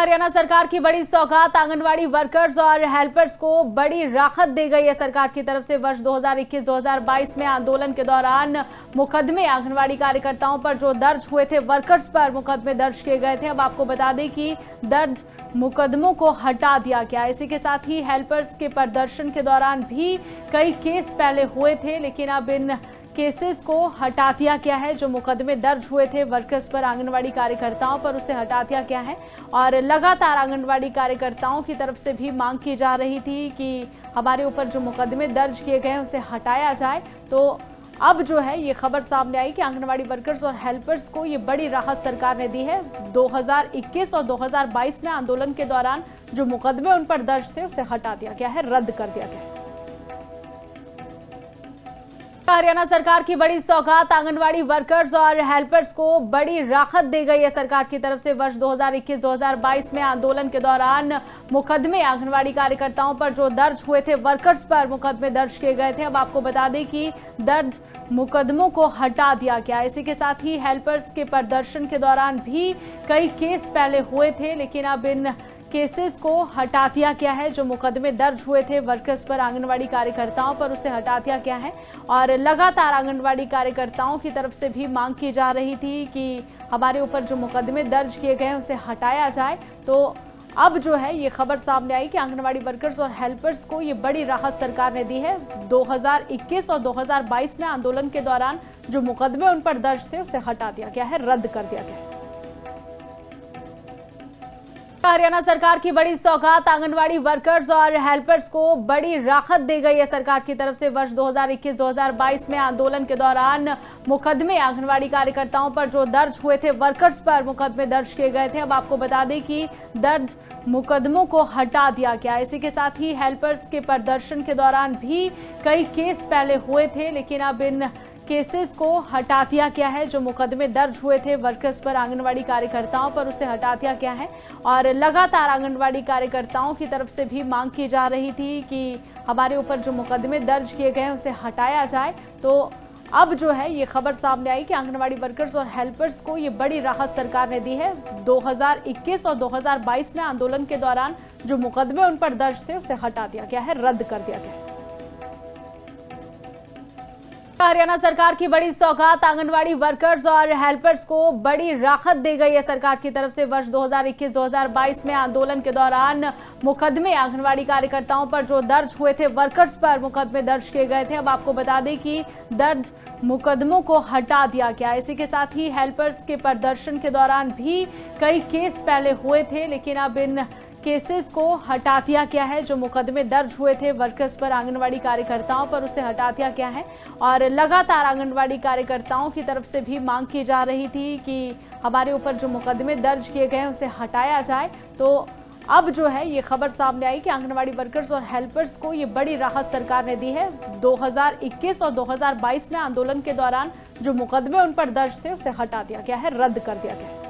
हरियाणा सरकार की बड़ी सौगात आंगनवाड़ी वर्कर्स और हेल्पर्स को बड़ी राहत दे गई है। सरकार की तरफ से वर्ष 2021-2022 में आंदोलन के दौरान मुकदमे आंगनवाड़ी कार्यकर्ताओं पर जो दर्ज हुए थे, वर्कर्स पर मुकदमे दर्ज किए गए थे। अब आपको बता दें कि दर्ज मुकदमों को हटा दिया गया। इसी के साथ ही हेल्पर्स के प्रदर्शन के दौरान भी कई केस पहले हुए थे, लेकिन अब इन केसेस को हटा दिया गया है। जो मुकदमे दर्ज हुए थे वर्कर्स पर, आंगनवाड़ी कार्यकर्ताओं पर, उसे हटा दिया गया है। और लगातार आंगनवाड़ी कार्यकर्ताओं की तरफ से भी मांग की जा रही थी कि हमारे ऊपर जो मुकदमे दर्ज किए गए हैं उसे हटाया जाए। तो अब जो है ये खबर सामने आई कि आंगनवाड़ी वर्कर्स और हेल्पर्स को ये बड़ी राहत सरकार ने दी है। 2021 और 2022 में आंदोलन के दौरान जो मुकदमे उन पर दर्ज थे उसे हटा दिया गया है, रद्द कर दिया गया है। हरियाणा सरकार की बड़ी सौगात आंगनवाड़ी वर्कर्स और हेल्पर्स को बड़ी राहत दे गई है। सरकार की तरफ से वर्ष 2021-2022 में आंदोलन के दौरान मुकदमे आंगनवाड़ी कार्यकर्ताओं पर जो दर्ज हुए थे, वर्कर्स पर मुकदमे दर्ज किए गए थे। अब आपको बता दें कि दर्ज मुकदमों को हटा दिया गया। इसी के साथ ही हेल्पर्स के प्रदर्शन के दौरान भी कई केस पहले हुए थे, लेकिन अब इन केसेस को हटा दिया गया है। जो मुकदमे दर्ज हुए थे वर्कर्स पर, आंगनवाड़ी कार्यकर्ताओं पर, उसे हटा दिया गया है। और लगातार आंगनवाड़ी कार्यकर्ताओं की तरफ से भी मांग की जा रही थी कि हमारे ऊपर जो मुकदमे दर्ज किए गए हैं उसे हटाया जाए। तो अब जो है ये खबर सामने आई कि आंगनवाड़ी वर्कर्स और हेल्पर्स को ये बड़ी राहत सरकार ने दी है। 2021 और 2022 में आंदोलन के दौरान जो मुकदमे उन पर दर्ज थे उसे हटा दिया गया है, रद्द कर दिया गया है। हरियाणा सरकार की बड़ी सौगात आंगनवाड़ी वर्कर्स और हेल्पर्स को बड़ी राहत दे गई है। सरकार की तरफ से वर्ष 2021-2022 में आंदोलन के दौरान मुकदमे आंगनवाड़ी कार्यकर्ताओं पर जो दर्ज हुए थे, वर्कर्स पर मुकदमे दर्ज किए गए थे। अब आपको बता दें कि दर्ज मुकदमों को हटा दिया गया। इसी के साथ ही हेल्पर्स के प्रदर्शन के दौरान भी कई केस पहले हुए थे, लेकिन अब इन केसेस को हटा दिया गया है। जो मुकदमे दर्ज हुए थे वर्कर्स पर, आंगनवाड़ी कार्यकर्ताओं पर, उसे हटा दिया गया है। और लगातार आंगनवाड़ी कार्यकर्ताओं की तरफ से भी मांग की जा रही थी कि हमारे ऊपर जो मुकदमे दर्ज किए गए हैं उसे हटाया जाए। तो अब जो है ये खबर सामने आई कि आंगनवाड़ी वर्कर्स और हेल्पर्स को ये बड़ी राहत सरकार ने दी है। 2021 और 2022 में आंदोलन के दौरान जो मुकदमे उन पर दर्ज थे उसे हटा दिया गया है, रद्द कर दिया गया है। हरियाणा सरकार की बड़ी सौगात आंगनवाड़ी वर्कर्स और हेल्पर्स को बड़ी राहत दे गई है। सरकार की तरफ से वर्ष 2021-2022 में आंदोलन के दौरान मुकदमे आंगनवाड़ी कार्यकर्ताओं पर जो दर्ज हुए थे, वर्कर्स पर मुकदमे दर्ज किए गए थे। अब आपको बता दें कि दर्ज मुकदमों को हटा दिया गया। इसी के साथ ही हेल्पर्स के प्रदर्शन के दौरान भी कई केस पहले हुए थे, लेकिन अब इन केसेस को हटा दिया गया है। जो मुकदमे दर्ज हुए थे वर्कर्स पर, आंगनवाड़ी कार्यकर्ताओं पर, उसे हटा दिया गया है। और लगातार आंगनवाड़ी कार्यकर्ताओं की तरफ से भी मांग की जा रही थी कि हमारे ऊपर जो मुकदमे दर्ज किए गए हैं उसे हटाया जाए। तो अब जो है ये खबर सामने आई कि आंगनवाड़ी वर्कर्स और हेल्पर्स को ये बड़ी राहत सरकार ने दी है। 2021 और 2022 में आंदोलन के दौरान जो मुकदमे उन पर दर्ज थे उसे हटा दिया गया है, रद्द कर दिया गया है।